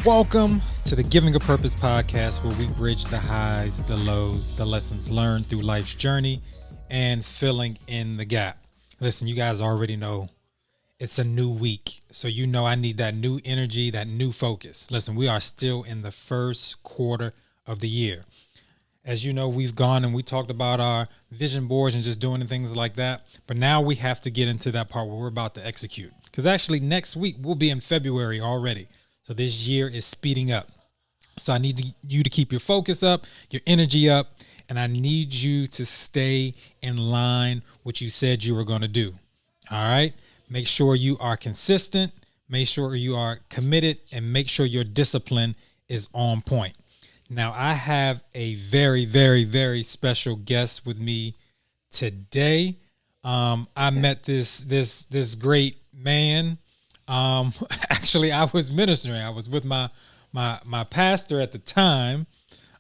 Welcome to the Giving a Purpose podcast, where we bridge the highs, the lows, the lessons learned through life's journey, and filling in the gap. Listen, you guys already know it's a new week, so you know I need that new energy, that new focus. Listen, we are still in the first quarter of the year. As you know, we've gone and we talked about our vision boards and just doing things like that. But now we have to get into that part where we're about to execute. Because actually next week we'll be in February already. So this year is speeding up. So I need you to keep your focus up, your energy up, and I need you to stay in line what you said you were going to do. All right. Make sure you are consistent. Make sure you are committed, and make sure your discipline is on point. Now, I have a very, very, very special guest with me today. I met this great man. Actually, I was ministering. I was with my pastor at the time,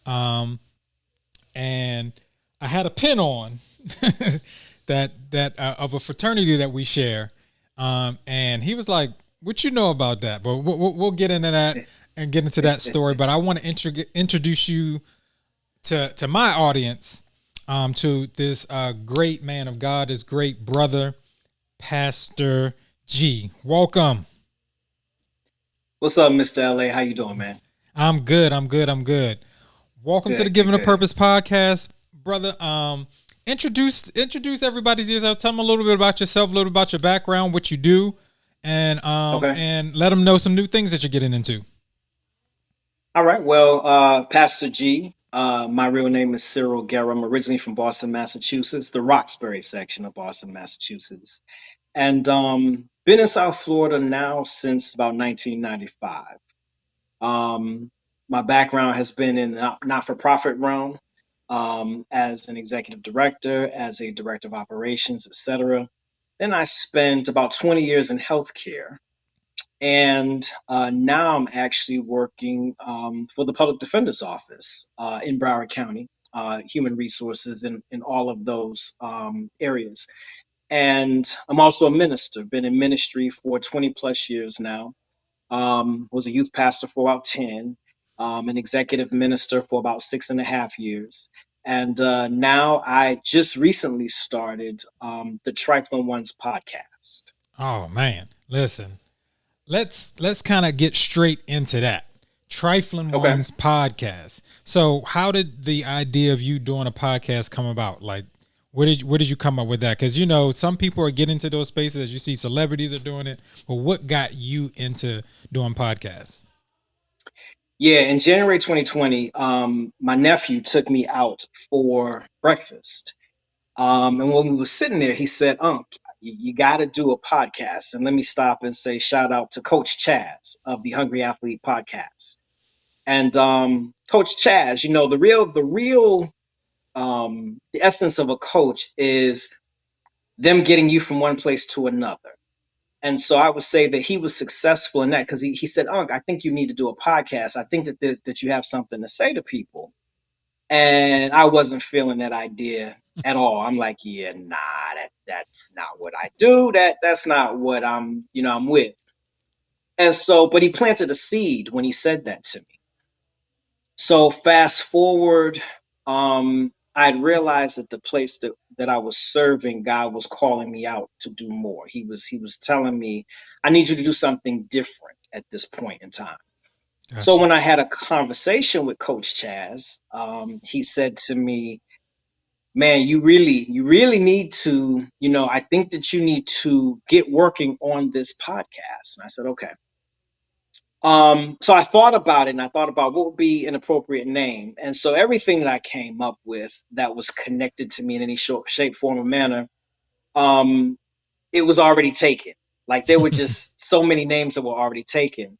and I had a pin on that of a fraternity that we share. And he was like, "What you know about that?" But we'll get into that and get into that story. But I want to introduce you to my audience, to this great man of God, this great brother, Pastor G. Welcome. What's up, Mr. LA? How you doing, man? I'm good. Welcome to the Good, good, Giving a good. Purpose podcast, brother. Introduce everybody to yourself. Tell them a little bit about yourself, a little about your background, what you do, Okay. and let them know some new things that you're getting into. All right. Well, Pastor G, my real name is Cyril Guerra. I'm originally from Boston, Massachusetts, the Roxbury section of Boston, Massachusetts, and been in South Florida now since about 1995. My background has been in the not-for-profit realm, as an executive director, as a director of operations, etc. Then I spent about 20 years in healthcare. And now I'm actually working for the public defender's office in Broward County, human resources in all of those areas. And I'm also a minister, been in ministry for 20 plus years now. Was a youth pastor for about 10, an executive minister for about 6.5 years. And now I just recently started the Triflin Ones podcast. Oh man, listen. Let's kind of get straight into that. Triflin Okay. Ones podcast. So, how did the idea of you doing a podcast come about? Like, where did you come up with that? Because you know, some people are getting into those spaces. As you see, celebrities are doing it. But what got you into doing podcasts? Yeah, in January 2020, my nephew took me out for breakfast. And when we were sitting there, he said, you got to do a podcast. And let me stop and say shout out to Coach Chaz of the Hungry Athlete podcast. And Coach Chaz, you know, the essence of a coach is them getting you from one place to another. And so I would say that he was successful in that because he said, I think you need to do a podcast. I think that you have something to say to people. And I wasn't feeling that idea at all. I'm like, yeah, nah, that's not what I do. That's not what I'm with. And so, but he planted a seed when he said that to me. So fast forward, I'd realized that the place that I was serving, God was calling me out to do more. He was telling me, I need you to do something different at this point in time. So Gotcha. when I had a conversation with Coach Chaz, he said to me, man, you really need to, I think that you need to get working on this podcast. And I said, okay. So I thought about it and I thought about what would be an appropriate name. And so everything that I came up with that was connected to me in any shape, form, or manner, um, it was already taken. Like there were just so many names that were already taken.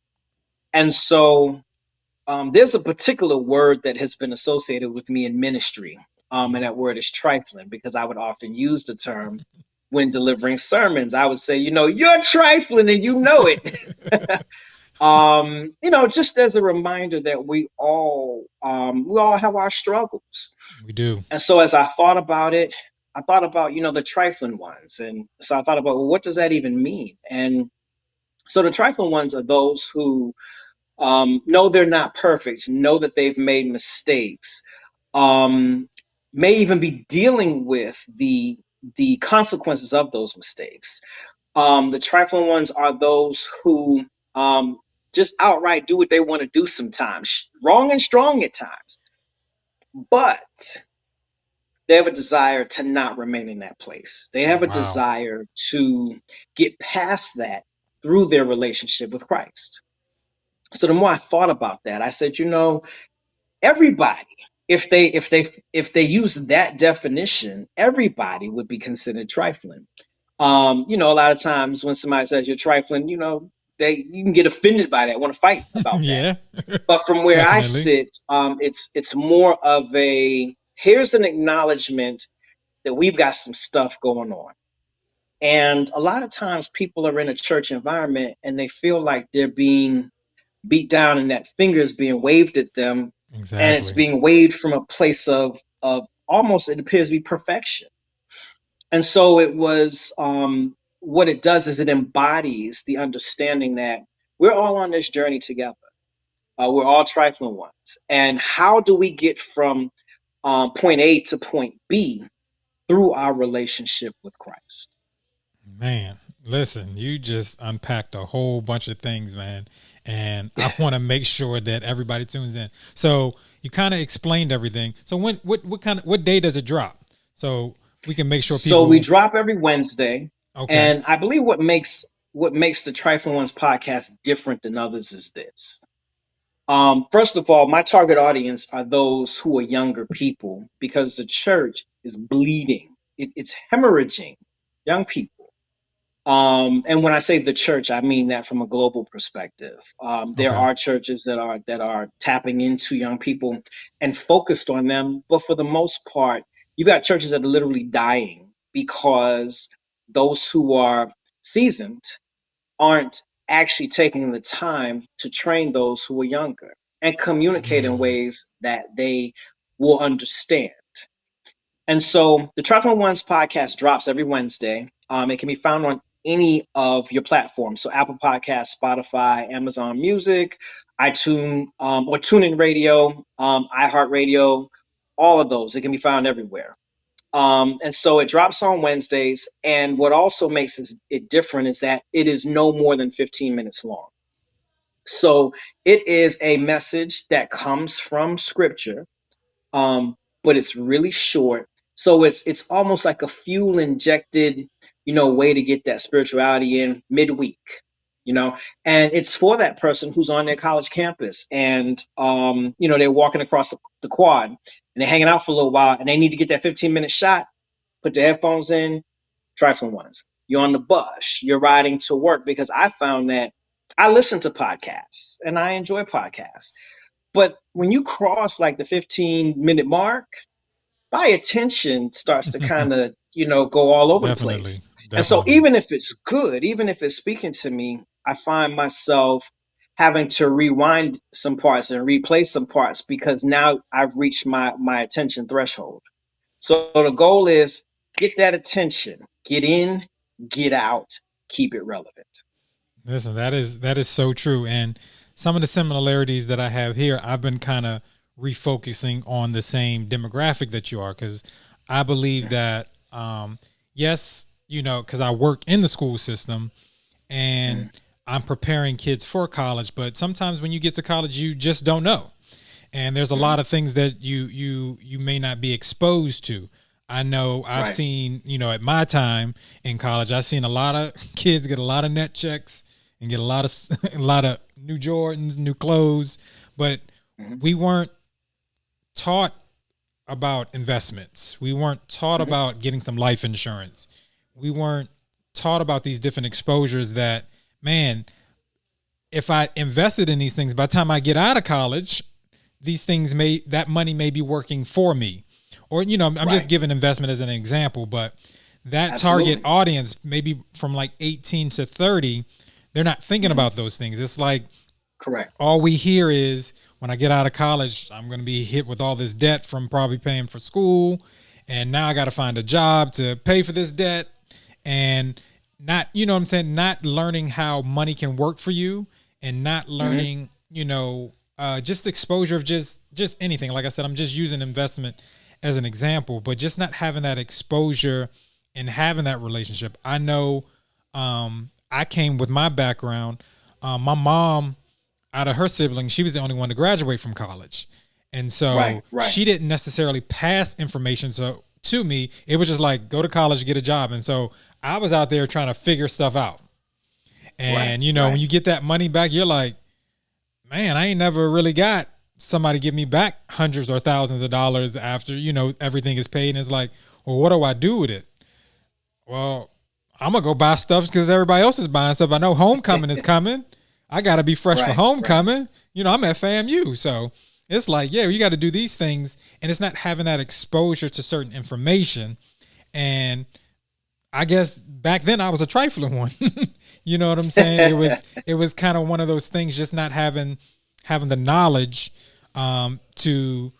And so there's a particular word that has been associated with me in ministry. And that word is trifling because I would often use the term when delivering sermons. I would say, you're trifling and you know it. Just as a reminder that we all have our struggles. We do. And so as I thought about it, I thought about, the trifling ones. And so I thought about, well, what does that even mean? And so the trifling ones are those who Know they're not perfect. Know that they've made mistakes. Um, may even be dealing with the consequences of those mistakes. The trifling ones are those who just outright do what they want to do sometimes, wrong and strong at times, but they have a desire to not remain in that place. They have a Wow. desire to get past that through their relationship with Christ. So the more I thought about that, I said, everybody, if they use that definition, everybody would be considered trifling. A lot of times when somebody says you're trifling, you can get offended by that, want to fight about that. Yeah, But from where I definitely. sit, it's more of a here's an acknowledgement that we've got some stuff going on. And a lot of times people are in a church environment and they feel like they're being beat down and that finger is being waved at them, and it's Exactly. being waved from a place of almost, it appears to be perfection. And so it was, what it does is it embodies the understanding that we're all on this journey together. We're all trifling ones. And how do we get from point A to point B through our relationship with Christ? Man, listen, you just unpacked a whole bunch of things, man. And I want to make sure that everybody tunes in. So you kind of explained everything. So what day does it drop? So we can make sure So we people. drop every Wednesday, Okay. and I believe what makes the Trifling Ones podcast different than others is this. First of all, my target audience are those who are younger people because the church is bleeding. It's hemorrhaging young people. And when I say the church, I mean that from a global perspective. There Okay. are churches that are tapping into young people and focused on them, but for the most part, you've got churches that are literally dying because those who are seasoned aren't actually taking the time to train those who are younger and communicate in Mm, ways that they will understand. And so the Trifling Ones podcast drops every Wednesday. It can be found on any of your platforms. So Apple Podcasts, Spotify, Amazon Music, iTunes, or TuneIn Radio, iHeartRadio, all of those. It can be found everywhere. And so it drops on Wednesdays. And what also makes it different is that it is no more than 15 minutes long. So it is a message that comes from scripture, but it's really short. So it's almost like a fuel injected, way to get that spirituality in midweek, you know, and it's for that person who's on their college campus and they're walking across the quad and they're hanging out for a little while and they need to get that 15-minute shot. Put the headphones in, Trifling Ones. You're on the bus, you're riding to work, because I found that I listen to podcasts and I enjoy podcasts. But when you cross like the 15-minute mark, my attention starts to kind of, go all over the definitely. place. And so Definitely. even if it's good, even if it's speaking to me, I find myself having to rewind some parts and replay some parts because now I've reached my attention threshold. So the goal is get that attention, get in, get out, keep it relevant. Listen, that is so true. And some of the similarities that I have here, I've been kind of refocusing on the same demographic that you are, because I believe that yes, because I work in the school system and Mhm. I'm preparing kids for college, but sometimes when you get to college, you just don't know. And there's a lot Mhm. of things that you may not be exposed to. I know I've Right. seen, at my time in college, I've seen a lot of kids get a lot of net checks and get a lot of a lot of new Jordans, new clothes, but Mhm. we weren't taught about investments. We weren't taught Mhm. about getting some life insurance. We weren't taught about these different exposures that, man, if I invested in these things by the time I get out of college, these things that money may be working for me. Or, I'm just Right. giving investment as an example, but that target Absolutely. audience, maybe from like 18 to 30, they're not thinking Mhm. about those things. It's like Correct. all we hear is when I get out of college, I'm going to be hit with all this debt from probably paying for school. And now I got to find a job to pay for this debt. And not, what I'm saying, not learning how money can work for you and not Mhm. learning just exposure of just anything. Like I said, I'm just using investment as an example, but just not having that exposure and having that relationship. I know I came with my background. My mom, out of her siblings, she was the only one to graduate from college. And Right, so right, she didn't necessarily pass information to me. It was just like, go to college, get a job. And so I was out there trying to figure stuff out. right, And when right, you get that money back, you're like, man, I ain't never really got somebody give me back hundreds or thousands of dollars after, everything is paid. And it's like, well, what do I do with it? Well, I'm gonna go buy stuff because everybody else is buying stuff. I know homecoming is coming. I gotta be fresh for right, right, homecoming. I'm at FAMU, so it's like, yeah, you got to do these things, and it's not having that exposure to certain information. And I guess back then I was a trifling one. You know what I'm saying? It was kind of one of those things, just not having the knowledge to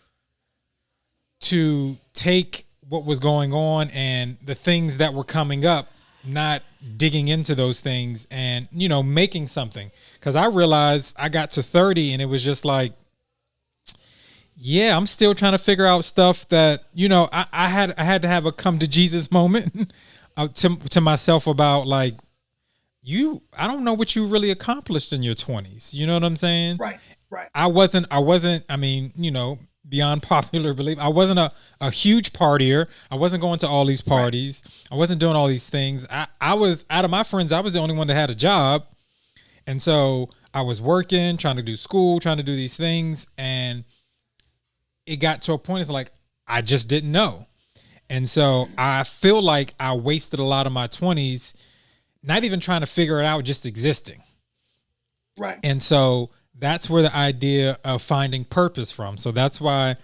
take what was going on and the things that were coming up, not digging into those things and making something. Because I realized I got to 30 and it was just like, yeah, I'm still trying to figure out stuff that I had to have a come to Jesus moment to myself about, like, I don't know what you really accomplished in your 20s. You know what I'm saying? right, right, I wasn't, I mean, beyond popular belief, I wasn't a huge partier. I wasn't going to all these right, parties. I wasn't doing all these things. I was, out of my friends, I was the only one that had a job. And so I was working, trying to do school, trying to do these things. And it got to a point, it's like, I just didn't know. And so I feel like I wasted a lot of my 20s not even trying to figure it out, just existing. right. And so that's where the idea of finding purpose from. So that's why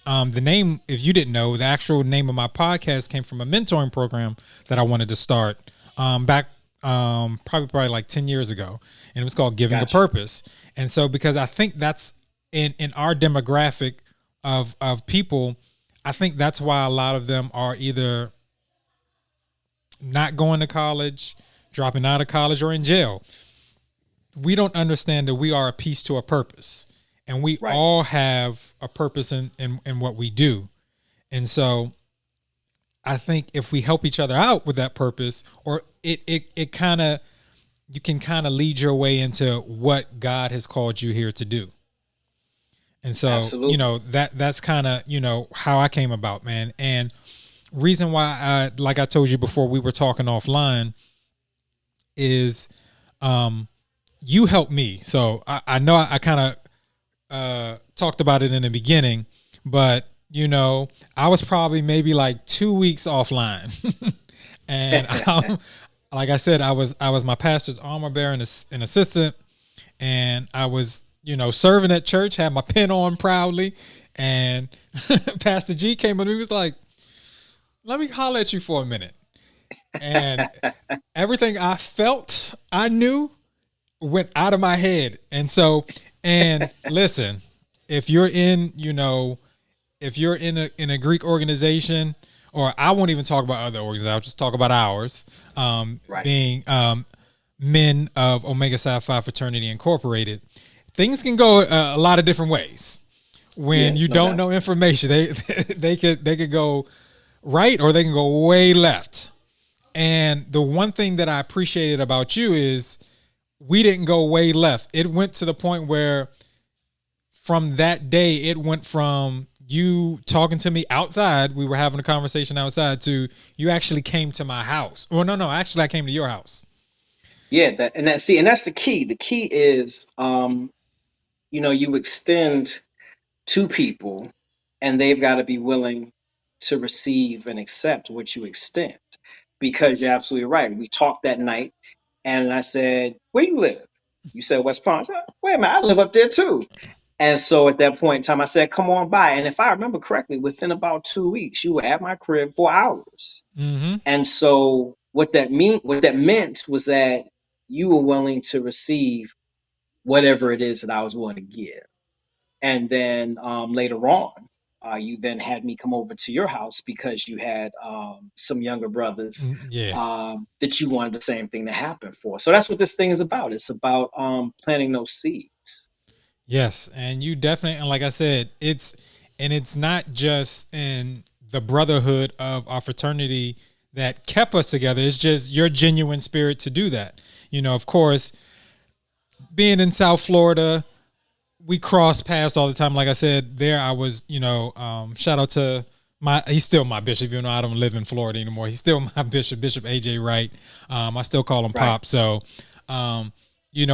the name, if you didn't know, the actual name of my podcast came from a mentoring program that I wanted to start back probably like 10 years ago. And it was called Giving a Gotcha. Purpose. And so because I think that's in our demographic of people, I think that's why a lot of them are either not going to college, dropping out of college, or in jail. We don't understand that we are a piece to a purpose, and we Right. all have a purpose in what we do. And so I think if we help each other out with that purpose, or it kind of, you can kind of lead your way into what God has called you here to do. And so, Absolutely. that's kind of, how I came about, man. And reason why like I told you before we were talking offline, is you helped me. So I know I kind of talked about it in the beginning, but I was probably maybe like 2 weeks offline. And like I said, I was my pastor's armor bearer and assistant, and I was serving at church, had my pin on proudly, and Pastor G came up and he was like, "Let me holler at you for a minute." And everything I felt, I knew, went out of my head. And so, and listen, if you're in, if you're in a Greek organization, or I won't even talk about other organizations, I'll just talk about ours, Right. being men of Omega Psi Phi Fraternity Incorporated. Things can go a lot of different ways when Yeah, you no don't doubt. know information. They could go right, or they can go way left. And the one thing that I appreciated about you is we didn't go way left. It went to the point where from that day, it went from you talking to me outside, we were having a conversation outside, to you actually came to my house. Well, no, actually, I came to your house. Yeah, and that's the key. The key is you extend to people, and they've got to be willing to receive and accept what you extend. Because you're absolutely right. We talked that night, and I said, "Where you live?" You said West Palm. I said, "Wait a minute, I live up there too." And so at that point in time, I said, "Come on by." And if I remember correctly, within about 2 weeks, you were at my crib for hours. Mm-hmm. And so what that meant was that you were willing to receive whatever it is that I was willing to give. And then later on, you then had me come over to your house because you had some younger brothers Yeah. that you wanted the same thing to happen for. So that's what this thing is about. It's about planting those seeds. Yes, and you definitely, and like I said, it's not just in the brotherhood of our fraternity that kept us together. It's just your genuine spirit to do that. Of course, being in South Florida, we cross paths all the time. Like I said, there I was, shout out to he's still my bishop, even though I don't live in Florida anymore. He's still my bishop, Bishop AJ Wright. I still call him Right. Pop. So,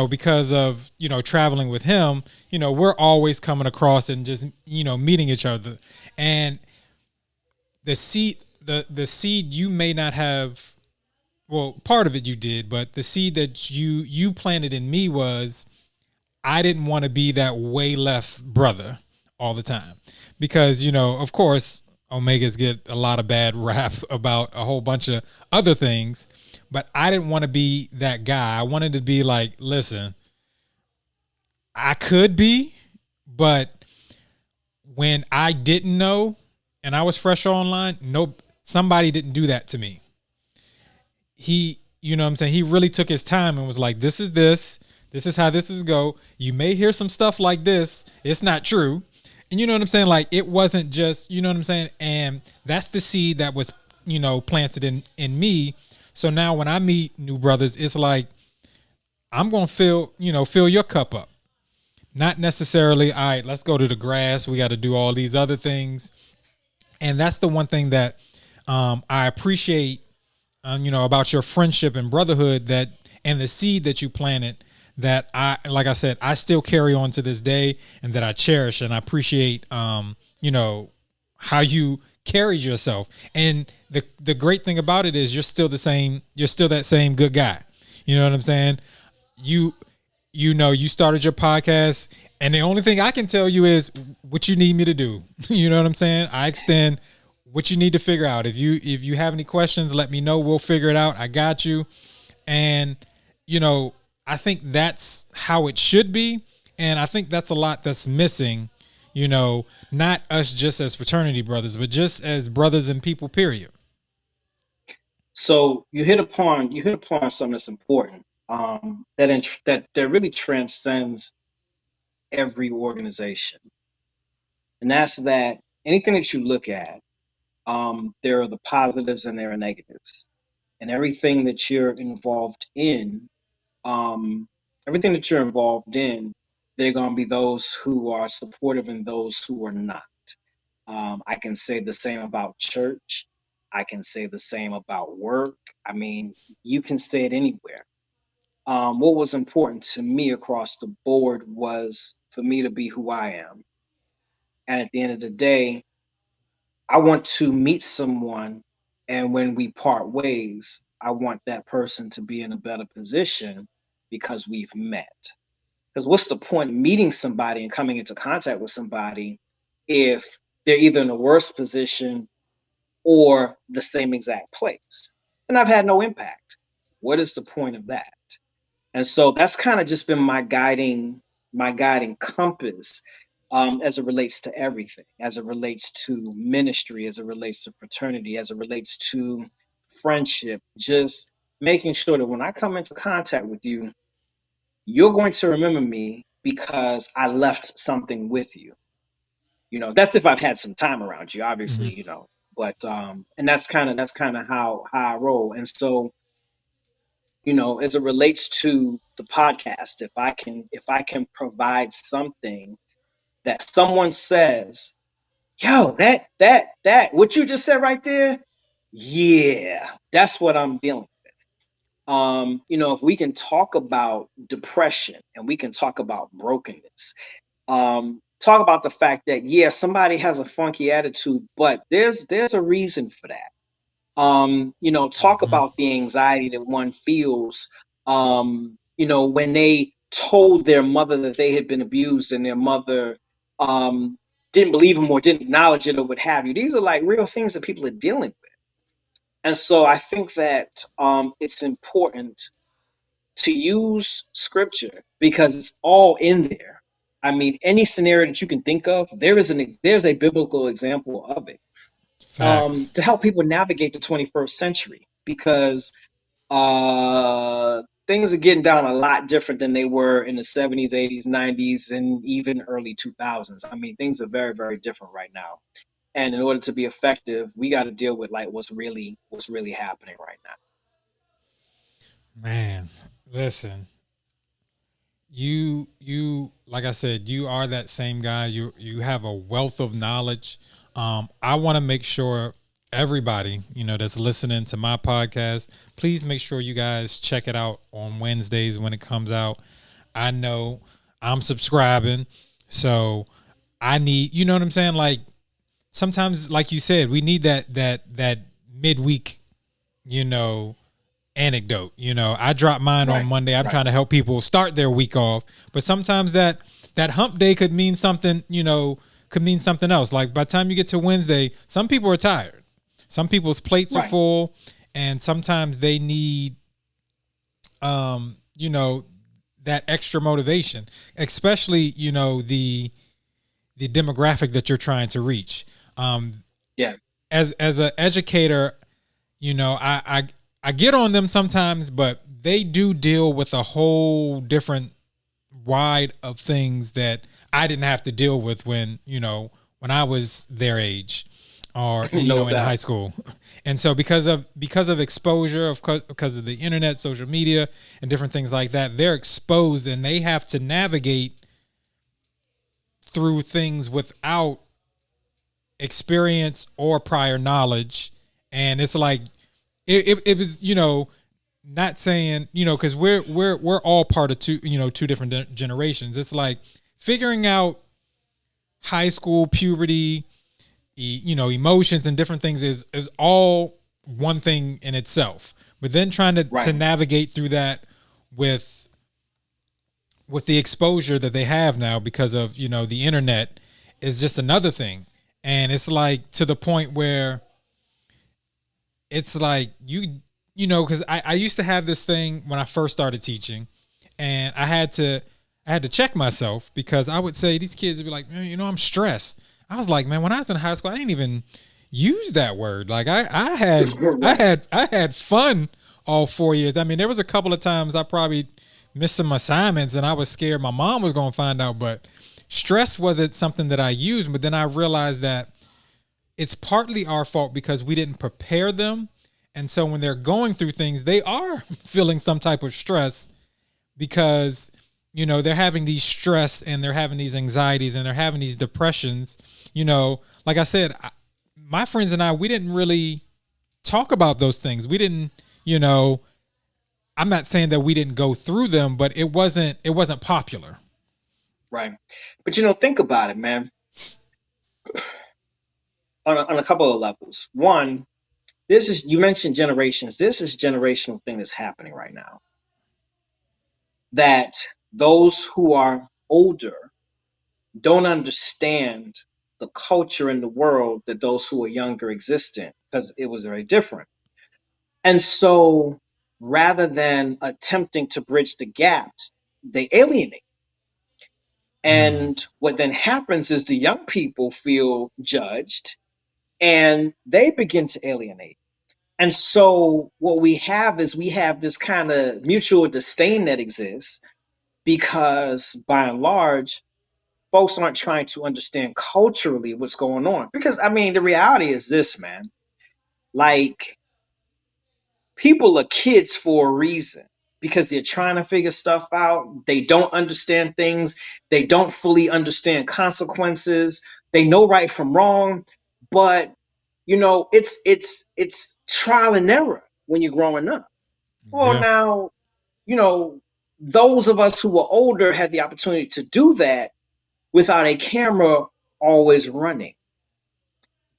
because of, traveling with him, we're always coming across and just, meeting each other. And the seed you may not have, well, part of it you did, but the seed that you planted in me was I didn't want to be that way left brother all the time because, of course, Omegas get a lot of bad rap about a whole bunch of other things, but I didn't want to be that guy. I wanted to be like, listen, I could be, but when I didn't know and I was fresh online, nope, somebody didn't do that to me. You know what I'm saying? He really took his time and was like, this is how this is go. You may hear some stuff like this. It's not true. And you know what I'm saying? Like it wasn't just, you know what I'm saying? And that's the seed that was, planted in me. So now when I meet new brothers, it's like I'm gonna fill your cup up. Not necessarily, all right, let's go to the grass. We got to do all these other things. And that's the one thing that I appreciate about your friendship and brotherhood that and the seed that you planted that like I said, I still carry on to this day and that I cherish and I appreciate, how you carried yourself. And the great thing about it is you're still that same good guy. You know what I'm saying? You, you started your podcast and the only thing I can tell you is what you need me to do. You know what I'm saying? I extend what you need to figure out. If you have any questions, let me know. We'll figure it out. I got you. And you know, I think that's how it should be. And I think that's a lot that's missing, not us just as fraternity brothers, but just as brothers and people, period. So you hit upon something that's important. That really transcends every organization, and that's that anything that you look at, there are the positives and there are negatives, and um, everything that you're involved in, there are going to be those who are supportive and those who are not. I can say the same about church. I can say the same about work. I mean, you can say it anywhere. What was important to me across the board was for me to be who I am. And at the end of the day, I want to meet someone. And when we part ways, I want that person to be in a better position because we've met. Because what's the point of meeting somebody and coming into contact with somebody if they're either in a worse position or the same exact place? And I've had no impact. What is the point of that? And so that's kind of just been my guiding compass, as it relates to everything, as it relates to ministry, as it relates to fraternity, as it relates to friendship, just making sure that when I come into contact with you, you're going to remember me because I left something with you. That's if I've had some time around you, Mm-hmm. obviously, but and that's kind of how I roll. And so, as it relates to the podcast, if I can provide something that someone says, yo, that what you just said right there, yeah, that's what I'm dealing. If we can talk about depression and we can talk about brokenness, talk about the fact that yeah, somebody has a funky attitude, but there's a reason for that. Talk Mm-hmm. about the anxiety that one feels, when they told their mother that they had been abused and their mother um, didn't believe them or didn't acknowledge it or what have you. These are like real things that people are dealing with. And so I think that it's important to use scripture because it's all in there. I mean, any scenario that you can think of, there's a biblical example of it, Facts. to help people navigate the 21st century because things are getting down a lot different than they were in the 70s, 80s, 90s, and even early 2000s. I mean, things are very, very different right now. And in order to be effective, we got to deal with like what's really happening right now. Man, listen, you like I said, you are that same guy. You have a wealth of knowledge. I want to make sure everybody, that's listening to my podcast, please make sure you guys check it out on Wednesdays when it comes out. I know I'm subscribing, so I need, you know what I'm saying? Like sometimes, like you said, we need that midweek, you know, anecdote. I drop mine on Right, Monday. I'm right, trying to help people start their week off, but sometimes that hump day could mean something. Could mean something else. Like by the time you get to Wednesday, some people are tired. Some people's plates are right. full, and sometimes they need, um, you know, that extra motivation, especially the demographic that you're trying to reach. Um, Yeah. as an educator, I get on them sometimes, but they do deal with a whole different wide of things that I didn't have to deal with when I was their age or No in high doubt. school. And so because of exposure because of the internet, social media and different things like that, they're exposed and they have to navigate through things without experience or prior knowledge. And it's like it was not saying because we're all part of two different generations. It's like figuring out high school puberty, emotions and different things is all one thing in itself, but then trying to Right. navigate through that with the exposure that they have now because of the internet is just another thing. And it's like to the point where it's like because I used to have this thing when I first started teaching, and I had to check myself because I would say these kids would be like, "Man, I'm stressed." I was like, man, when I was in high school, I didn't even use that word. Like I had I Right. had I had fun all 4 years. I mean, there was a couple of times I probably missed some assignments and I was scared my mom was going to find out, but stress wasn't something that I used. But then I realized that it's partly our fault because we didn't prepare them. And so when they're going through things, they are feeling some type of stress because they're having these stress and they're having these anxieties and they're having these depressions. Like I said, my friends and I, we didn't really talk about those things. We didn't, you know, I'm not saying that we didn't go through them, but it wasn't popular. Right. But think about it, man. On a couple of levels. One, this is you mentioned generations. This is a generational thing that's happening right now. That those who are older don't understand the culture in the world that those who are younger exist in because it was very different. And so rather than attempting to bridge the gap, they alienate. Mm, And what then happens is the young people feel judged and they begin to alienate. And so what we have is we have this kind of mutual disdain that exists because by and large, folks aren't trying to understand culturally what's going on. Because I mean, the reality is this, man. Like people are kids for a reason because they're trying to figure stuff out. They don't understand things. They don't fully understand consequences. They know right from wrong, but it's trial and error when you're growing up. Well, yeah, now, you know, those of us who are older had the opportunity to do that without a camera always running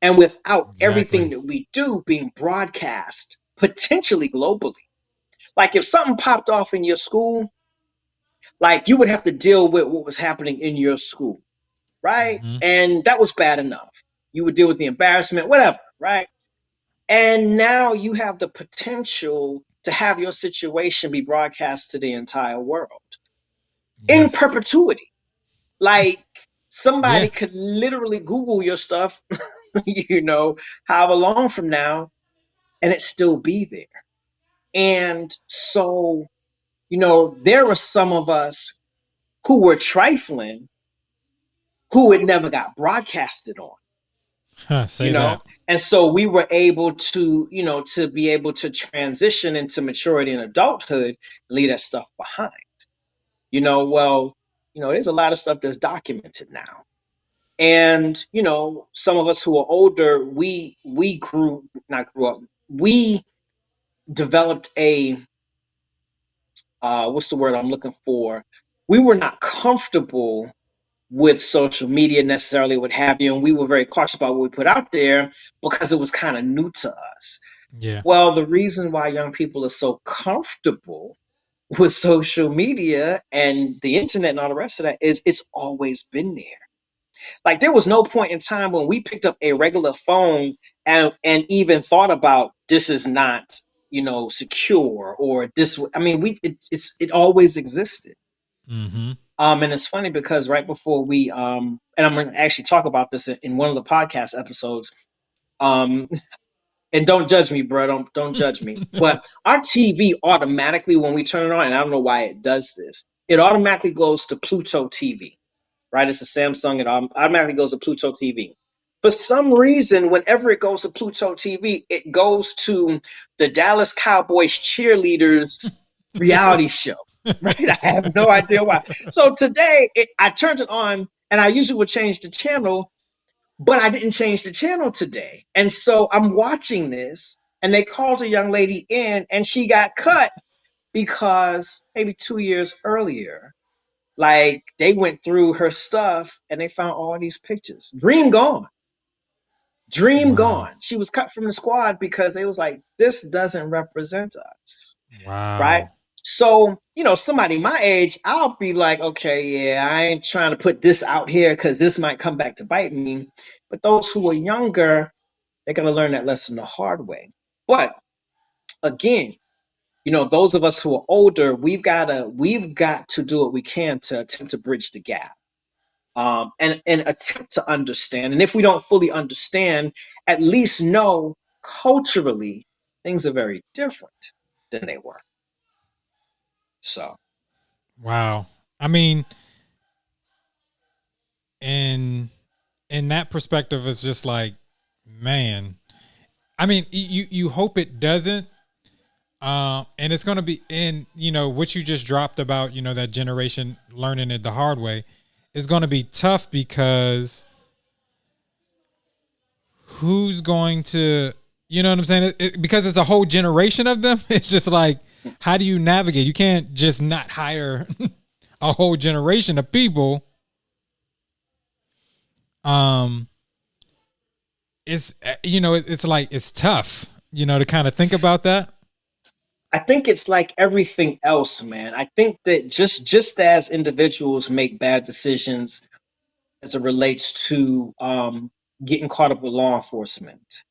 and without everything exactly. that we do being broadcast potentially globally. Like if something popped off in your school, like you would have to deal with what was happening in your school, right? Hmm. And that was bad enough. You would deal with the embarrassment, whatever, right? And now you have the potential to have your situation be broadcast to the entire world in Yes. perpetuity. Like Yeah. somebody could literally Google your stuff, you know, however long from now, and it still be there. And so there were some of us who were trifling who it never got broadcasted on, Huh, you say know? that. And so we were able to, to be able to transition into maturity and adulthood, leave that stuff behind. Well, there's a lot of stuff that's documented now. And, some of us who are older, we grew, not grew up, we developed a what's the word I'm looking for? We were not comfortable with social media necessarily, what have you, and we were very cautious about what we put out there because it was kind of new to us. Yeah. Well, the reason why young people are so comfortable with social media and the internet and all the rest of that is it's always been there. Like there was no point in time when we picked up a regular phone and even thought about this is not secure or this. I mean, it always existed. Mm-hmm. And it's funny because right before we and I'm going to actually talk about this in one of the podcast episodes. Um, and don't judge me, bro. Don't judge me. But our TV automatically when we turn it on, and I don't know why it does this, it automatically goes to Pluto TV. Right? It's a Samsung. It automatically goes to Pluto TV. For some reason, whenever it goes to Pluto TV, it goes to the Dallas Cowboys cheerleaders reality show. Right? I have no idea why. So today, I turned it on, and I usually would change the channel, but I didn't change the channel today. And so I'm watching this, and they called a young lady in, and she got cut because maybe 2 years earlier, like they went through her stuff and they found all these pictures. Dream gone. Dream Wow. gone. She was cut from the squad because they was like, this doesn't represent us. Right? Wow. So, somebody my age, I'll be like, okay, yeah, I ain't trying to put this out here because this might come back to bite me. But those who are younger, they're gonna learn that lesson the hard way. But again, those of us who are older, we've got to do what we can to attempt to bridge the gap, and attempt to understand. And if we don't fully understand, at least know culturally things are very different than they were. So Wow. I mean, in in that perspective, it's just like, man. I mean, you hope it doesn't. And it's gonna be in what you just dropped about that generation learning it the hard way is gonna be tough because who's going to what I'm saying? Because it's a whole generation of them. It's just like, how do you navigate? You can't just not hire a whole generation of people. Um, it's it's like it's tough, to kind of think about that. I think it's like everything else, man. I think that just as individuals make bad decisions as it relates to getting caught up with law enforcement,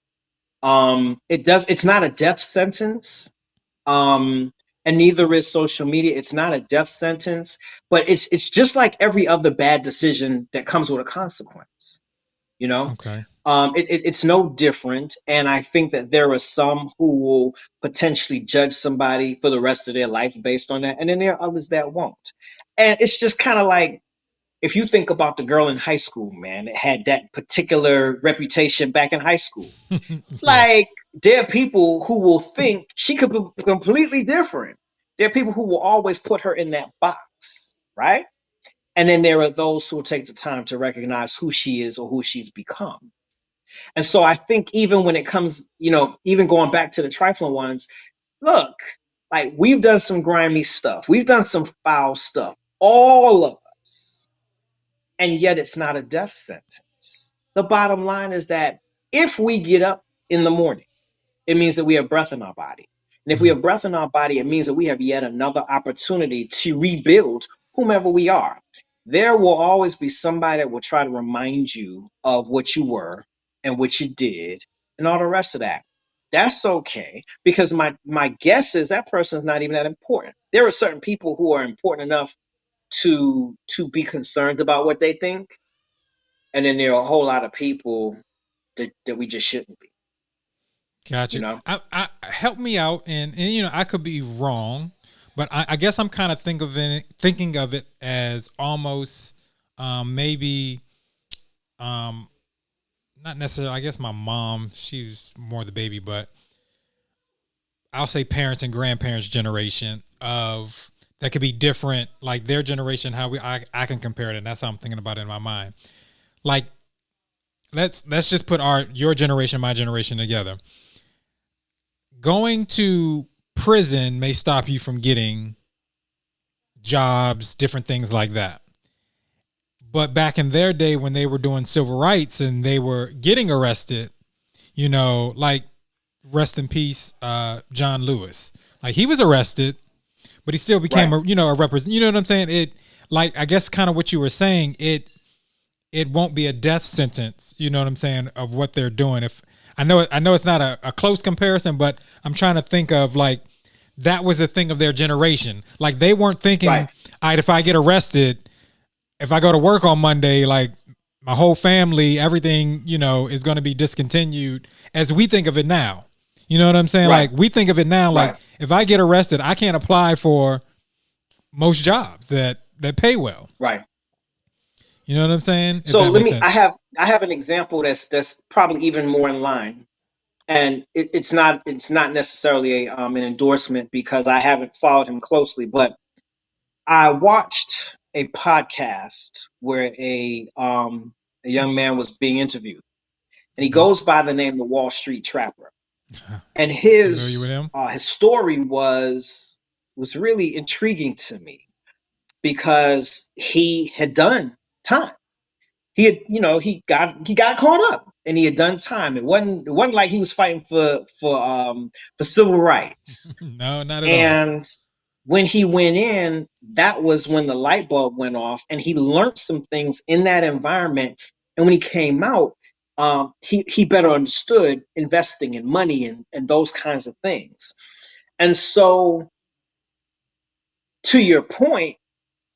it's not a death sentence, um, and neither is social media. It's not a death sentence, but it's just like every other bad decision that comes with a consequence. You know, Okay. it's no different. And I think that there are some who will potentially judge somebody for the rest of their life based on that, and then there are others that won't. And it's just kind of like if you think about the girl in high school, man, that had that particular reputation back in high school. Yeah. Like, there are people who will think she could be completely different. There are people who will always put her in that box, right? And then there are those who will take the time to recognize who she is or who she's become. And so I think even when it comes, even going back to the Triflin Ones, look, like we've done some grimy stuff, we've done some foul stuff, all of us, and yet it's not a death sentence. The bottom line is that if we get up in the morning, it means that we have breath in our body. And if we Mhm. have breath in our body, it means that we have yet another opportunity to rebuild whomever we are. There will always be somebody that will try to remind you of what you were and what you did and all the rest of that. That's okay because my guess is that person is not even that important. There are certain people who are important enough to be concerned about what they think, and then there are a whole lot of people that we just shouldn't be. Got You you. know, I help me out, and I could be wrong, But I guess I'm kind of thinking of it as almost maybe um, not necessarily. I guess my mom, she's more the baby, but I'll say parents and grandparents generation of that could be different. Like their generation, how I can compare it, and that's how I'm thinking about it in my mind. Like let's just put your generation, my generation together. Going to prison may stop you from getting jobs, different things like that. But back in their day when they were doing civil rights and they were getting arrested, like rest in peace, John Lewis. Like he was arrested, but he still became Right. a represent. You know what I'm saying? It like I guess kind of what you were saying. It won't be a death sentence. You know what I'm saying of what they're doing. If I know it's not a close comparison, but I'm trying to think of like that was a thing of their generation. Like they weren't thinking, Right. all right, if I get arrested, if I go to work on Monday, like my whole family, everything, is going to be discontinued as we think of it now. You know what I'm saying? Right. Like we think of it now, like Right. if I get arrested, I can't apply for most jobs that pay well. Right. You know what I'm saying? If So that let makes me. I sense. have. I have an example that's probably even more in line, and it's not necessarily an endorsement because I haven't followed him closely, but I watched a podcast where a young man was being interviewed, and he Okay. goes by the name the Wall Street Trapper, and Familiar with him? his story was really intriguing to me because he had done time. He had, he got caught up and he had done time. It wasn't like he was fighting for civil rights. No, not at all. And when he went in, that was when the light bulb went off, and he learned some things in that environment. And when he came out, he better understood investing in money and those kinds of things. And so, to your point,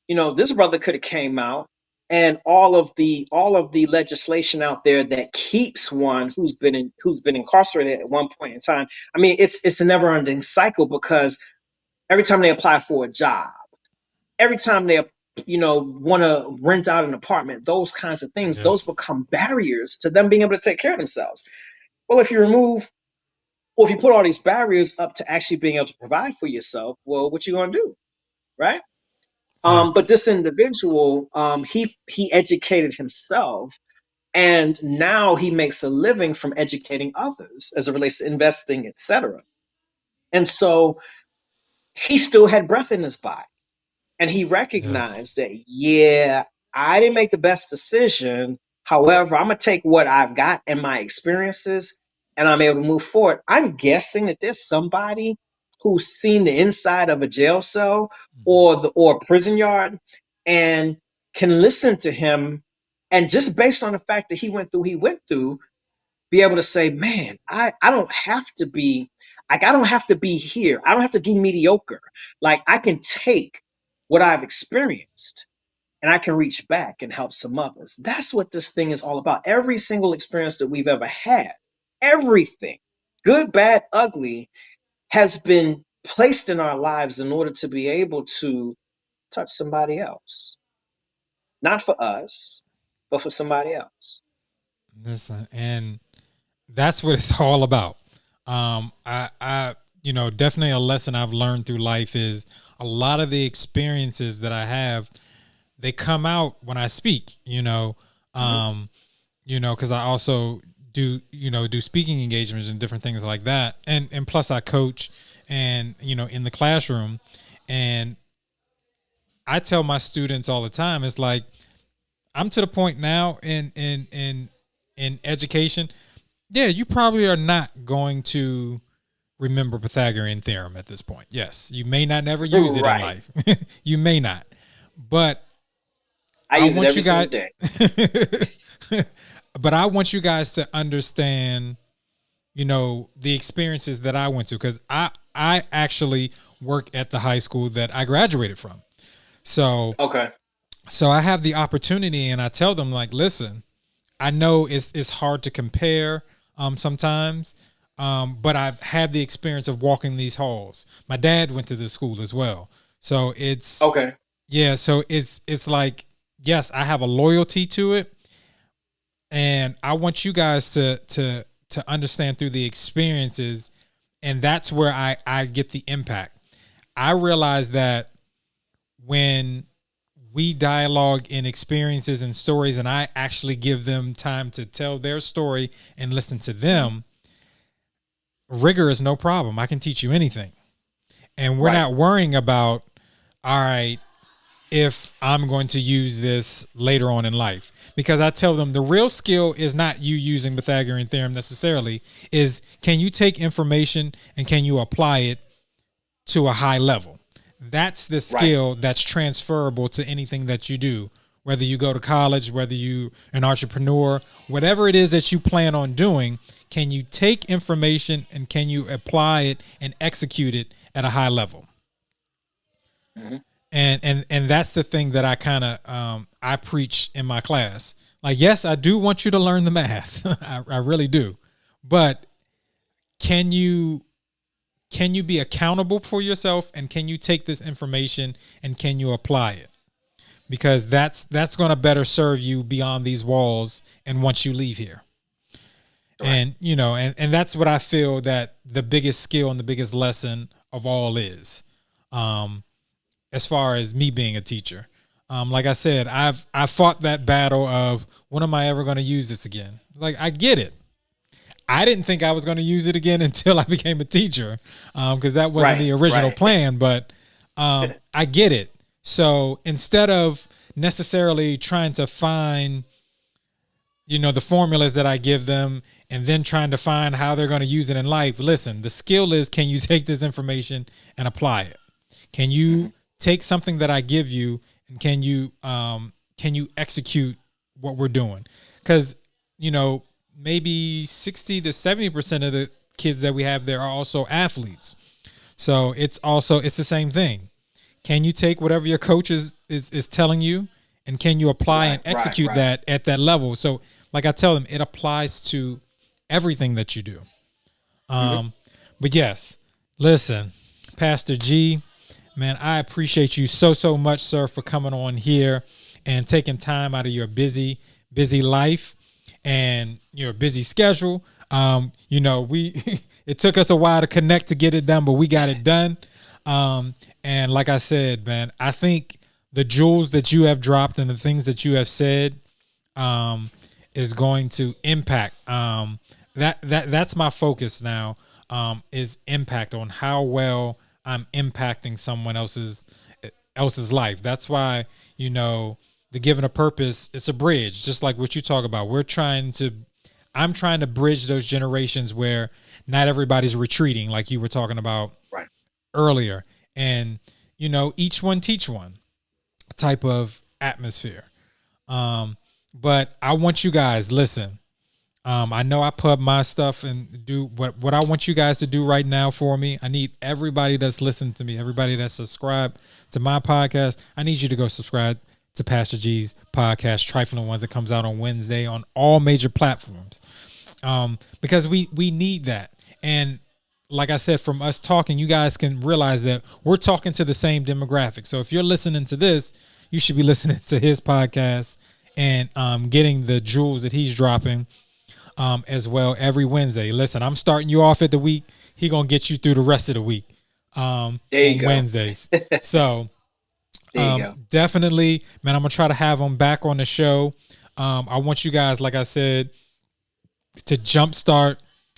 this brother could have came out, and all of the legislation out there that keeps one who's been incarcerated at one point in time. I mean, it's a never ending cycle because every time they apply for a job, every time they want to rent out an apartment, those kinds of things, those Yes. become barriers to them being able to take care of themselves. Well, if you remove or if you put all these barriers up to actually being able to provide for yourself, well, what you gonna do, right? But Facts. this individual, he educated himself, and now he makes a living from educating others as it relates to investing, etc. And so he still had breath in his body, and he Yes. recognized that, yeah, I didn't make the best decision. However, I'm gonna take what I've got and my experiences, and I'm able to move forward. I'm guessing that there's somebody who's seen the inside of a jail cell or a prison yard and can listen to him, and just based on the fact that he went through, be able to say, man, I don't have to be like, I don't have to be here. I don't have to do mediocre. Like, I can take what I've experienced and I can reach back and help some others. That's what this thing is all about. Every single experience that we've ever had, everything, good, bad, ugly, has been placed in our lives in order to be able to touch somebody else. Not for us, but for somebody else. Listen, and that's what it's all about. Definitely a lesson I've learned through life is a lot of the experiences that I have, they come out when I speak, Mhm. because I also do speaking engagements and different things like that. And plus I coach and, in the classroom, and I tell my students all the time, it's like, I'm to the point now in education. Yeah, you probably are not going to remember Pythagorean theorem at this point. Yes, you may not never use it in Right. life. You may not. But I I use it want every you single guys day. but I want you guys to understand, the experiences that I went to, cuz I actually work at the high school that I graduated from. So Okay. I have the opportunity, and I tell them like, listen, I know it's hard to compare sometimes, but I've had the experience of walking these halls. My dad went to this school as well, so it's Okay. yeah. So it's like yes, I have a loyalty to it, and I want you guys to understand through the experiences, and that's where I get the impact. I realize that when we dialogue in experiences and stories, and I actually give them time to tell their story and listen to Hmm. them, rigor is no problem. I can teach you anything. And we're Right. not worrying about, all right, if I'm going to use this later on in life. Because I tell them the real skill is not you using Pythagorean theorem necessarily, is can you take information and can you apply it to a high level? That's the Right. skill that's transferable to anything that you do. Whether you go to college, whether you an entrepreneur, whatever it is that you plan on doing, can you take information and can you apply it and execute it at a high level? Hmm. And that's the thing that I kind of I preach in my class. Like, yes, I do want you to learn the math. I really do, but can you be accountable for yourself, and can you take this information and can you apply it? Because that's going to better serve you beyond these walls and once you leave here. Right. And and that's what I feel that the biggest skill and the biggest lesson of all is. Um, as far as me being a teacher. Like I said, I fought that battle of when am I ever going to use this again? Like I get it. I didn't think I was going to use it again until I became a teacher, because that wasn't Right. the original Right. plan. But I get it. So instead of necessarily trying to find, the formulas that I give them and then trying to find how they're going to use it in life, listen, the skill is can you take this information and apply it? Can Hmm. you take something that I give you and can you execute what we're doing? Because maybe 60 to 70% of the kids that we have there are also athletes. So it's the same thing. Can you take whatever your coach is telling you, and can you apply and Right. Right. execute Right. that at that level? So like I tell them, it applies to everything that you do. Hmm. Um, but yes, listen, Pastor G, man, I appreciate you so much, sir, for coming on here and taking time out of your busy life and your busy schedule. We it took us a while to connect to get it done, but we got it done. And like I said, man, I think the jewels that you have dropped and the things that you have said um, is going to impact. That's my focus now. Is impact on how well I'm impacting someone else's life. That's why the given a purpose. It's a bridge, just like what you talk about. I'm trying to bridge those generations where not everybody's retreating, like you were talking about Right. earlier, and each one teach one type of atmosphere. Um, but I want you guys listen. I know I put my stuff and do what I want you guys to do right now for me. I need everybody that's listening to me, everybody that's subscribed to my podcast. I need you to go subscribe to Pastor G's podcast, Triflin Ones, that comes out on Wednesday on all major platforms. Because we need that. And like I said, from us talking, you guys can realize that we're talking to the same demographic. So if you're listening to this, you should be listening to his podcast and getting the jewels that he's dropping as well every Wednesday. Listen, I'm starting you off at the week. He gonna get you through the rest of the week There you on go. Wednesdays. So There you go. definitely, man, I'm gonna try to have him back on the show. I want you guys, like I said, to jumpstart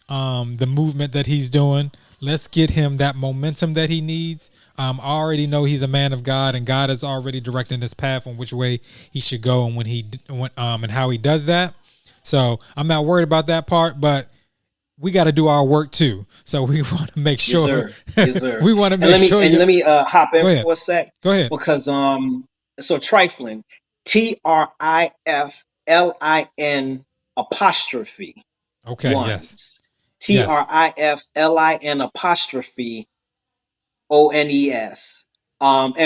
the movement that he's doing. Let's get him that momentum that he needs. I already know he's a man of God, and God is already directing his path on which way he should go and and how he does that. So I'm not worried about that part, but we got to do our work too. So we want to make Yes, sure sir. Yes, sir. we want to And make sure let you me hop in go ahead. for a sec Go ahead. because so trifling, Triflin apostrophe Okay. Yes. ones, Yes. Triflin apostrophe ONES. And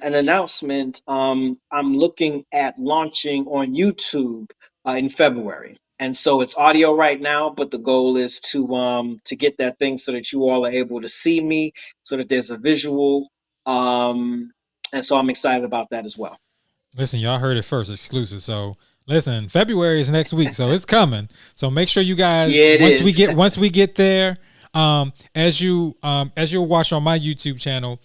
an announcement. I'm looking at launching on YouTube in February. And so it's audio right now, but the goal is to get that thing so that you all are able to see me, so that there's a visual. And so I'm excited about that as well. Listen, y'all heard it first, exclusive. So listen, February is next week, so it's coming. So make sure you guys, Yeah, it is. once we get there, as you'll watch on my YouTube channel,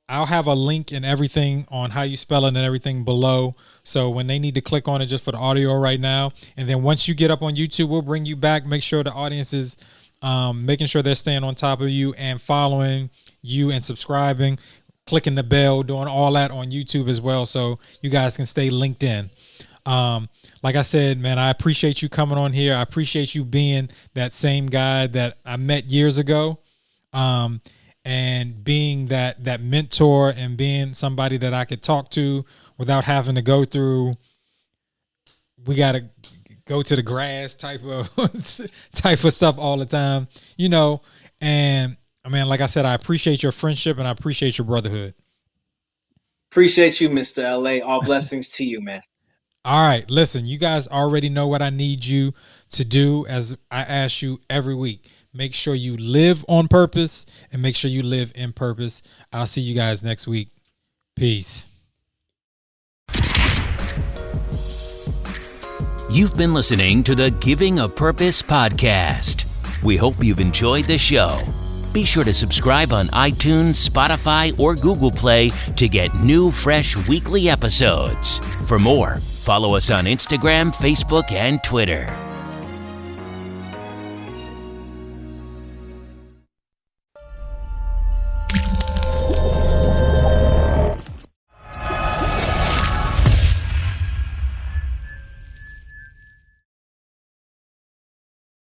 I'll have a link and everything on how you spell it and everything below. So when they need to click on it just for the audio right now, and then once you get up on YouTube, we'll bring you back. Make sure the audience is making sure they're staying on top of you and following you and subscribing, clicking the bell, doing all that on YouTube as well, so you guys can stay linked in. Like I said, man, I appreciate you coming on here. I appreciate you being that same guy that I met years ago. And being that mentor and being somebody that I could talk to without having to go through, we got to go to the grass type of stuff all the time, and I mean, like I said, I appreciate your friendship and I appreciate your brotherhood. Appreciate you, Mr. LA. All blessings to you, man. All right, listen, you guys already know what I need you to do, as I ask you every week. Make sure you live on purpose and make sure you live in purpose. I'll see you guys next week. Peace. You've been listening to the Giving a Purpose podcast. We hope you've enjoyed the show. Be sure to subscribe on iTunes, Spotify, or Google Play to get new, fresh weekly episodes. For more, follow us on Instagram, Facebook, and Twitter.